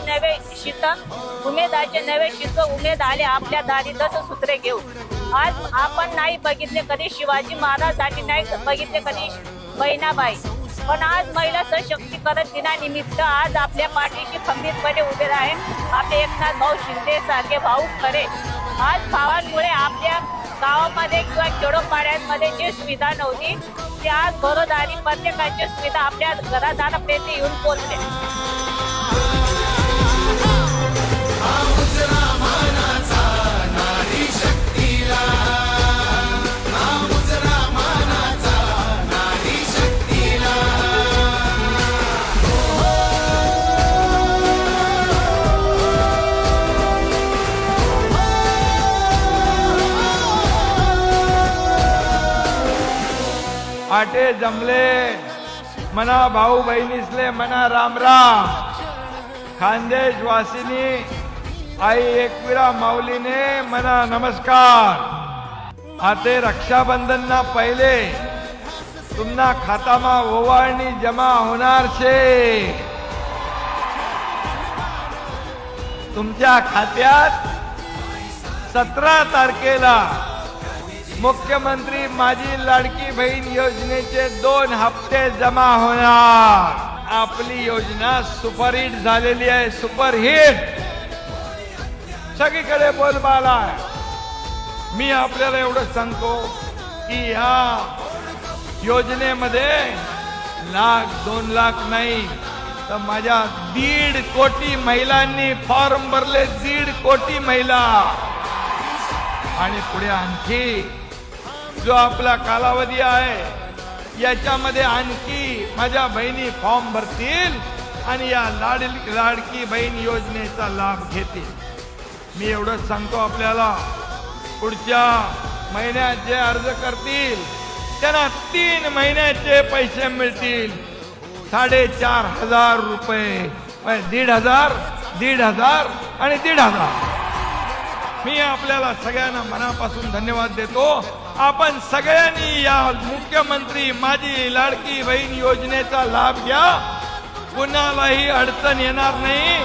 नवे शीत उमेद आले आपल्या दारी दस सूत्रे घेऊन। आज आपण नाही बघितले कधी शिवाजी महाराजांसाठी, नाही बघितले कधी बहिणाबाई, पण आज महिला सशक्तीकरण दिनानिमित्त आज आपल्या पाठीशी खंबीरपणे उभे आहे आपले एकनाथ भाऊ शिंदे सारखे भाऊ खरे। आज भावांमुळे आपल्या गावामध्ये किंवा खेडोपाड्यांमध्ये जी सुविधा नव्हती ती आज घरोदारी प्रत्येकाची सुविधा आपल्या घरादारापर्यंत येऊन पोहोचते। आटे जमले मना भाऊ बहिणीसले मना राम राम। खानदेश वासिनी आई एकविरा माऊलीने मना नमस्कार। आते रक्षाबंधन ना पहिले तुमना खातामा ओवाळणी जमा होणार छे। तुमच्या खात्यात 17 तारखेला मुख्यमंत्री माझी लाडकी बहीण योजनेचे 2 हप्ते जमा होणार। आपली योजना सुपरहिट झालेली आहे, सुपरहिट सगळीकडे बोलबाला आहे। मी आपल्याला एवढं सांगतो की या योजनेमध्ये 1,00,000-2 लाख नाही तर माझ्या 1.5 कोटी महिलांनी फॉर्म भरले, 1.5 कोटी महिला। आणि पुढे आणखी जो आपला कालावधी आहे याच्यामध्ये आणखी माझ्या बहिणी फॉर्म भरतील आणि या लाडकी बहीण योजनेचा लाभ घेतील। मी एवढंच सांगतो आपल्याला, पुढच्या महिन्यात जे अर्ज करतील त्यांना 3 महिन्याचे पैसे मिळतील। 4,500 रुपये, 1,500, 1,500 आणि 1,500। मी आपल्याला सगळ्यांना मनापासून धन्यवाद देतो। आपण सगळ्यांनी या मुख्यमंत्री माझी लाडकी बहीण योजनेचा लाभ घ्या, कुणालाही अडचण येणार नाही।